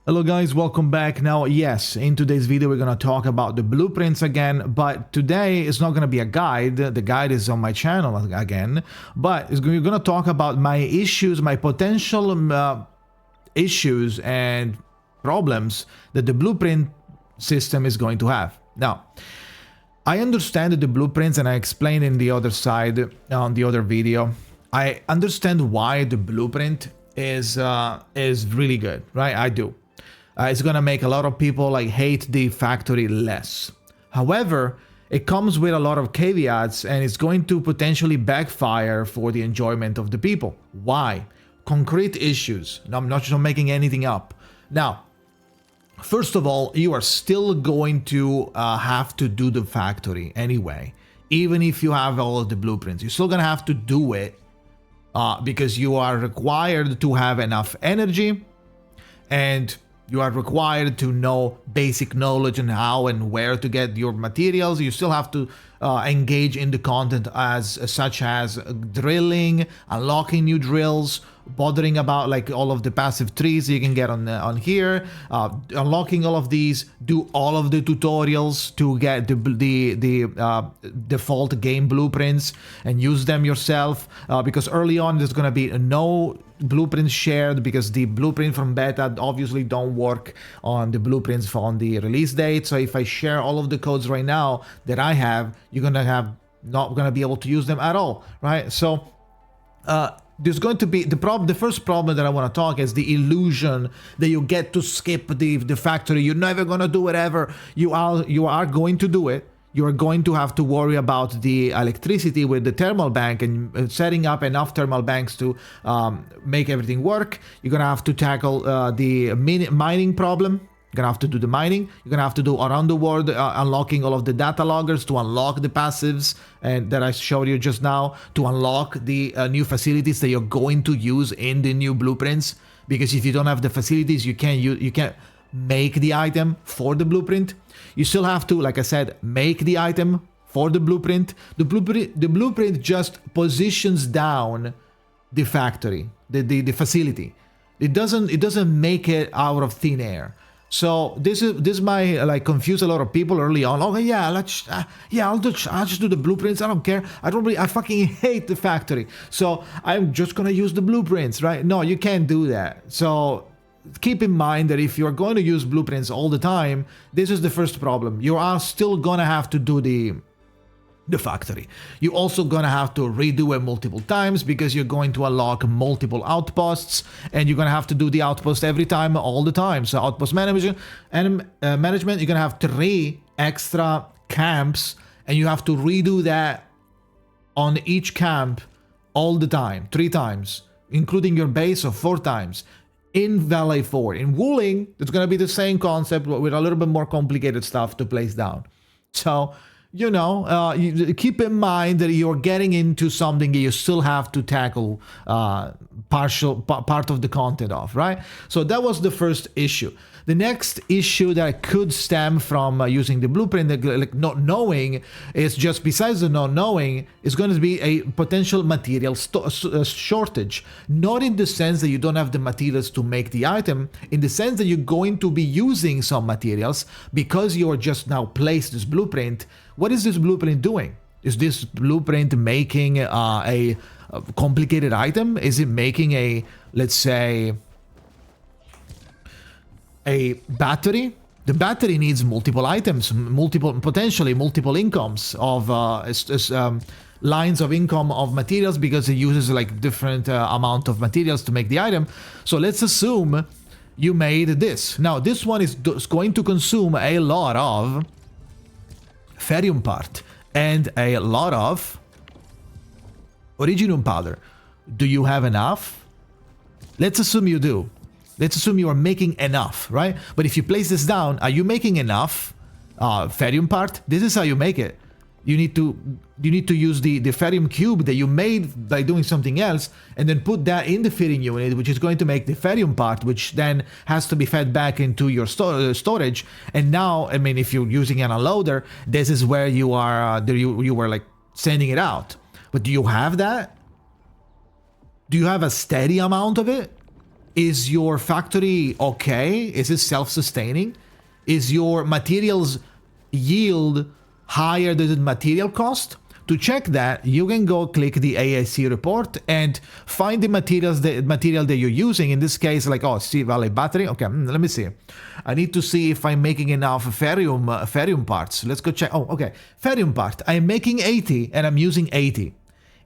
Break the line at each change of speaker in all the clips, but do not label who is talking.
Hello guys, welcome back. Now, yes, in today's video we're gonna talk about the blueprints again, but today it's not gonna be a guide. The guide is on my channel again, but we're gonna talk about my issues, my potential issues and problems that the blueprint system is going to have. Now, I understand the blueprints, and I explained in the other side on the other video. I understand why the blueprint is really good, right? I do. It's gonna make a lot of people like hate the factory less. However, it comes with a lot of caveats, and it's going to potentially backfire for the enjoyment of the people. Why? Concrete issues. No, I'm not just making anything up. Now, first of all, you are still going to have to do the factory anyway. Even if you have all of the blueprints, you're still gonna have to do it because you are required to have enough energy, and you are required to know basic knowledge on how and where to get your materials. You still have to engage in the content such as drilling, unlocking new drills, bothering about like all of the passive trees you can get on here, unlocking all of these, do all of the tutorials to get the default game blueprints and use them yourself, because early on there's going to be no blueprints shared, because the blueprint from beta obviously don't work on the blueprints on the release date. So if I share all of the codes right now that I have, you're not gonna be able to use them at all, right? So there's going to be the first problem that I want to talk is the illusion that you get to skip the factory. You're never gonna do it ever. You are going to do it. You are going to have to worry about the electricity with the thermal bank and setting up enough thermal banks to make everything work. You're gonna have to tackle the mining problem. You're gonna have to do the mining. You're gonna have to do around the world unlocking all of the data loggers to unlock the passives and that I showed you just now, to unlock the new facilities that you're going to use in the new blueprints. Because if you don't have the facilities, you can't make the item for the blueprint. You still have to, like I said, make the item for the blueprint. The blueprint just positions down the factory, the facility. It doesn't make it out of thin air. So this might like confuse a lot of people early on. Oh yeah, I'll just do the blueprints. I don't care. I fucking hate the factory. So I'm just gonna use the blueprints, right? No, you can't do that. So keep in mind that if you're going to use blueprints all the time, this is the first problem. You are still gonna have to do the factory. You're also gonna have to redo it multiple times because you're going to unlock multiple outposts, and you're gonna have to do the outpost every time, all the time. So outpost management and management, you're gonna have 3 extra camps, and you have to redo that on each camp all the time, 3 times, including your base of 4 times. In Valley 4. In Wuling, it's going to be the same concept with a little bit more complicated stuff to place down. So, you know, you keep in mind that you're getting into something that you still have to tackle part of the content of, right? So that was the first issue. The next issue that could stem from using the blueprint, like not knowing, is just besides the not knowing, is going to be a potential material shortage. Not in the sense that you don't have the materials to make the item, in the sense that you're going to be using some materials because you're just now placed this blueprint. What is this blueprint doing? Is this blueprint making a complicated item? Is it making a, let's say, a battery? The battery needs multiple items, potentially multiple incomes of lines of income of materials, because it uses like different amount of materials to make the item. So let's assume you made this. Now this one is going to consume a lot of ferrium part and a lot of originum powder. Do you have enough? Let's assume you do. Let's assume you are making enough, right? But if you place this down, are you making enough ferrium part? This is how you make it. You need to use the ferrium cube that you made by doing something else, and then put that in the feeding unit, which is going to make the ferrium part, which then has to be fed back into your storage. And now, I mean, if you're using an unloader, this is where you are. You were like sending it out. But do you have that? Do you have a steady amount of it? Is your factory okay? Is it self-sustaining? Is your materials yield higher than the material cost? To check that, you can go click the AIC report and find the material that you're using. In this case, like, oh, Sea Valley battery. Okay, let me see. I need to see if I'm making enough ferrium parts. Let's go check. Oh, okay. Ferrium part. I'm making 80 and I'm using 80.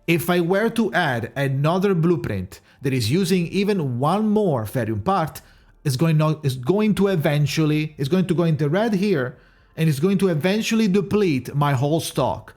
If I were to add another blueprint that is using even one more ferrium part, it's going to go into red here, and it's going to eventually deplete my whole stock.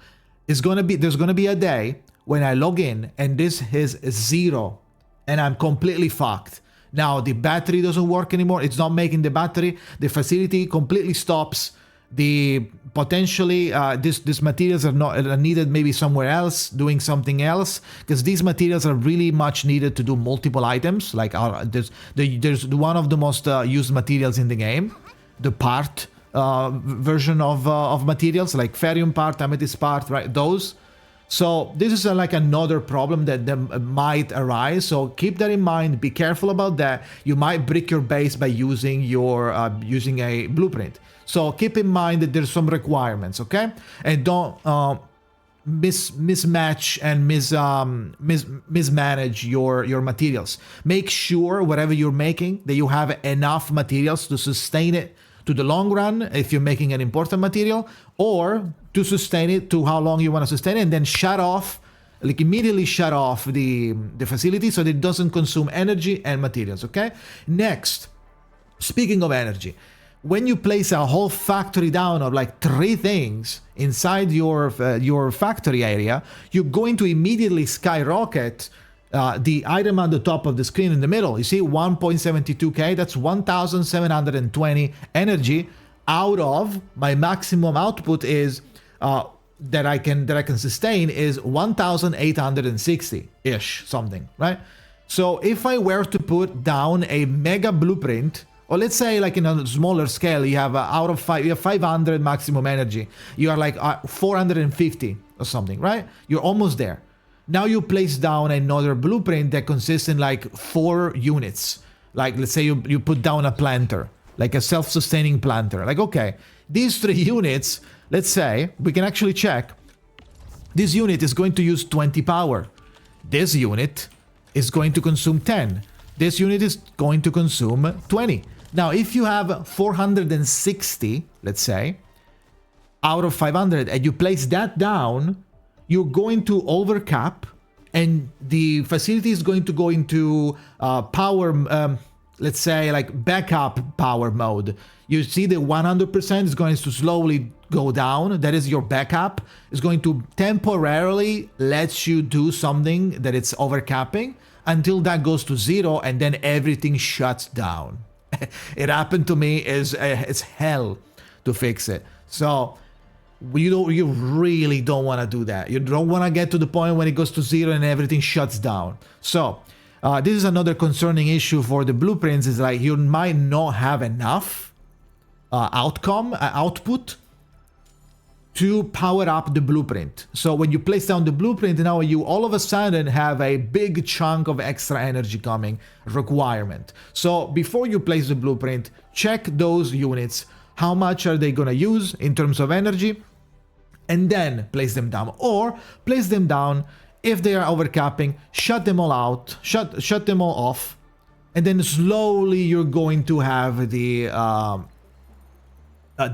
There's gonna be a day when I log in and this is 0 and I'm completely fucked. Now the battery doesn't work anymore. It's not making the battery. The facility completely stops. The potentially these materials are needed maybe somewhere else, doing something else, because these materials are really much needed to do multiple items. Like there's one of the most used materials in the game, the part version of materials, like ferrium part, amethyst part, right? Those. So this is like another problem that might arise. So keep that in mind. Be careful about that. You might brick your base by using using a blueprint. So keep in mind that there's some requirements, okay? And don't mismatch and mismanage your materials. Make sure whatever you're making that you have enough materials to sustain it to the long run if you're making an important material, or to sustain it to how long you want to sustain it, and then immediately shut off the facility so that it doesn't consume energy and materials, okay? Next, speaking of energy, when you place a whole factory down of like 3 things inside your factory area, you're going to immediately skyrocket the item on the top of the screen in the middle. You see 1.72k, that's 1720 energy out of my maximum output is that I can sustain is 1860-ish something, right? So if I were to put down a mega blueprint, or let's say like in a smaller scale, you have you have 500 maximum energy, you are like 450 or something, right? You're almost there. Now you place down another blueprint that consists in like 4 units. Like let's say you put down a planter, like a self-sustaining planter. Like, okay, these 3 units, let's say, we can actually check. This unit is going to use 20 power. This unit is going to consume 10. This unit is going to consume 20. Now, if you have 460, let's say, out of 500, and you place that down, you're going to overcap, and the facility is going to go into power, let's say like backup power mode. You see the 100% is going to slowly go down. That is your backup. It's going to temporarily let you do something that it's overcapping until that goes to 0, and then everything shuts down. It happened to me. It's hell to fix it. So you really don't want to do that. You don't want to get to the point when it goes to 0 and everything shuts down. So this is another concerning issue for the blueprints, is like you might not have enough output to power up the blueprint. So when you place down the blueprint, now you all of a sudden have a big chunk of extra energy coming requirement. So before you place the blueprint, check those units. How much are they going to use in terms of energy? And then place them down, or place them down. If they are overcapping, shut them all out, shut them all off, and then slowly you're going to have the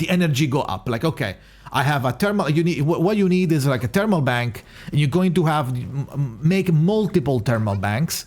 energy go up. Like, okay, I have a thermal. What you need is like a thermal bank, and you're going to make multiple thermal banks.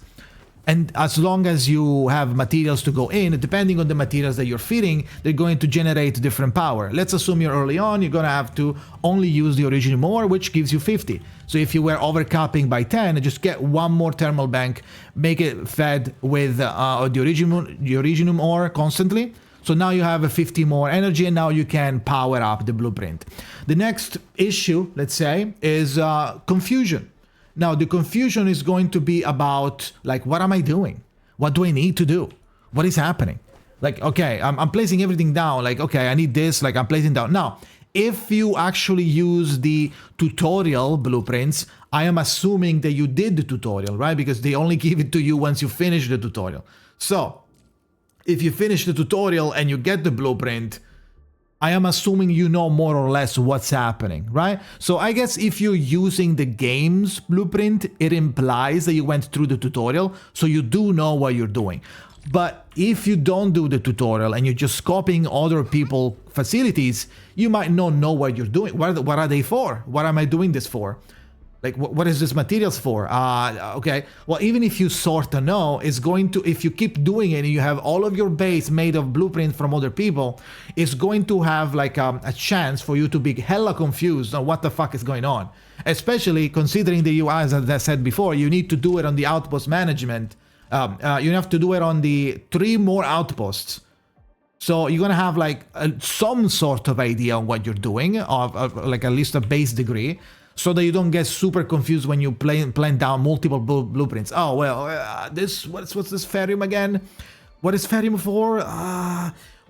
And as long as you have materials to go in, depending on the materials that you're feeding, they're going to generate different power. Let's assume you're early on, you're going to have to only use the Originium ore, which gives you 50. So if you were overcapping by 10, just get one more thermal bank, make it fed with the Originium ore constantly. So now you have a 50 more energy, and now you can power up the blueprint. The next issue, let's say, is confusion. Now, the confusion is going to be about, like, what am I doing? What do I need to do? What is happening? Like, okay, I'm placing everything down. Like, okay, I need this. Like, I'm placing down. Now, if you actually use the tutorial blueprints, I am assuming that you did the tutorial, right? Because they only give it to you once you finish the tutorial. So if you finish the tutorial and you get the blueprint, I am assuming you know more or less what's happening, right? So I guess if you're using the game's blueprint, it implies that you went through the tutorial, so you do know what you're doing. But if you don't do the tutorial and you're just copying other people's facilities, you might not know what you're doing. What are they for? What am I doing this for? Like, what is this materials for? Okay, well, even if you sort of know, it's going to, if you keep doing it and you have all of your base made of blueprint from other people, it's going to have like a chance for you to be hella confused on what the fuck is going on. Especially considering the UI, as I said before, you need to do it on the outpost management. You have to do it on the 3 more outposts. So you're gonna have like some sort of idea on what you're doing, of like at least a base degree, so that you don't get super confused when you plan down multiple blueprints. Oh well, what's this ferrium again? What is ferrium for?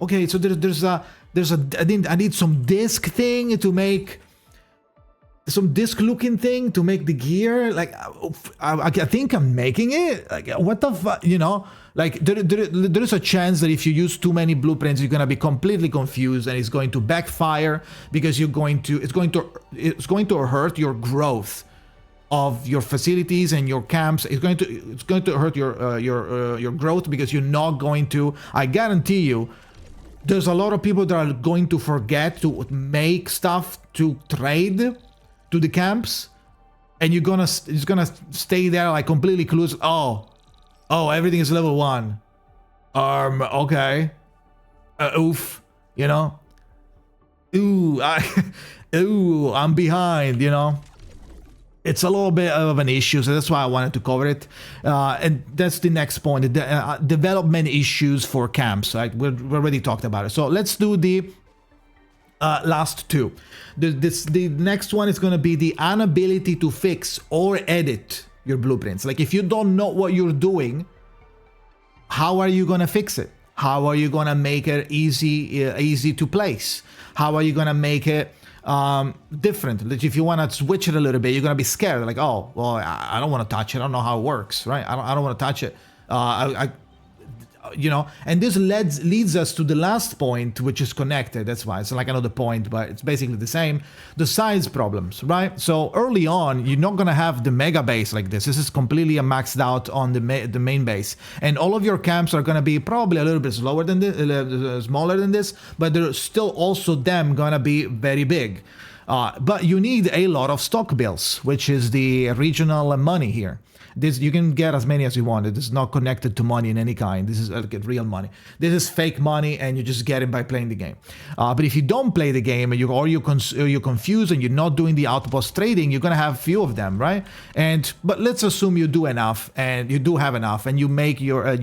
Okay, so I need some disc thing to make, some disc looking thing to make the gear. Like I think I'm making it. Like what the fuck, you know? Like there is a chance that if you use too many blueprints, you're gonna be completely confused and it's going to backfire, because it's going to hurt your growth of your facilities and your camps. It's going to hurt your growth, because you're not going to. I guarantee you, there's a lot of people that are going to forget to make stuff to trade to the camps, and it's gonna stay there like completely clueless. Oh, everything is level 1. Okay. Oof, you know? Ooh, I'm behind, you know? It's a little bit of an issue, so that's why I wanted to cover it. And that's the next point, the development issues for camps. Like we already talked about it. So let's do the last 2. The next one is going to be the inability to fix or edit your blueprints. Like if you don't know what you're doing, how are you going to fix it? How are you going to make it easy to place? How are you going to make it different? Like if you want to switch it a little bit, you're going to be scared. Like, oh, well, I don't want to touch it. I don't know how it works, right? I don't want to touch it. You know, and this leads us to the last point, which is connected. That's why it's like another point, but it's basically the same. The size problems, right? So early on, you're not gonna have the mega base like this. This is completely maxed out on the main base, and all of your camps are gonna be probably a little bit slower than this, smaller than this, but they're still also gonna be very big. But you need a lot of stock bills, which is the regional money here. This, you can get as many as you want. It is not connected to money in any kind. This is real money. This is fake money, and you just get it by playing the game. But if you don't play the game, and you're confused and you're not doing the outpost trading, you're gonna have few of them, right? But let's assume you do enough, and you do have enough, and you make your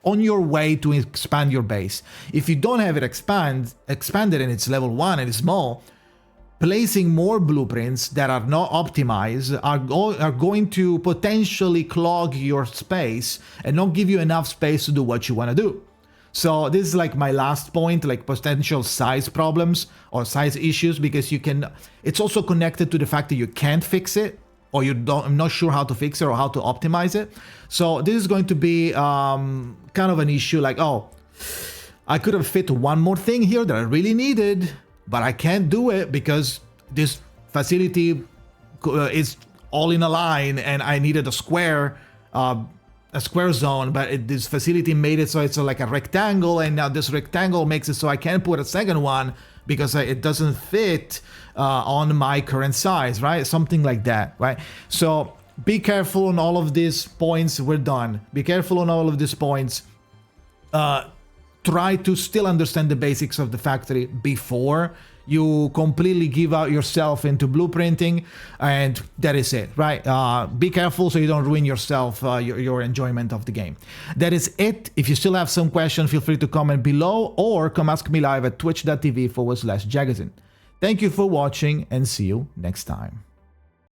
on your way to expand your base. If you don't have it expanded and it's level 1 and it's small, placing more blueprints that are not optimized are going to potentially clog your space and not give you enough space to do what you want to do. So this is like my last point, like potential size problems or size issues, because it's also connected to the fact that you can't fix it, or I'm not sure how to fix it or how to optimize it. So this is going to be kind of an issue, like, oh, I could have fit one more thing here that I really needed, but I can't do it because this facility is all in a line, and I needed a square zone, but this facility made it so it's like a rectangle, and now this rectangle makes it so I can't put a second one because it doesn't fit on my current size, right? Something like that, right? So be careful on all of these points. We're done. Be careful on all of these points. Try to still understand the basics of the factory before you completely give out yourself into blueprinting, and that is it, right? Be careful so you don't ruin yourself, your enjoyment of the game. That is it. If you still have some questions, feel free to comment below or come ask me live at twitch.tv/JKZN. Thank you for watching, and see you next time.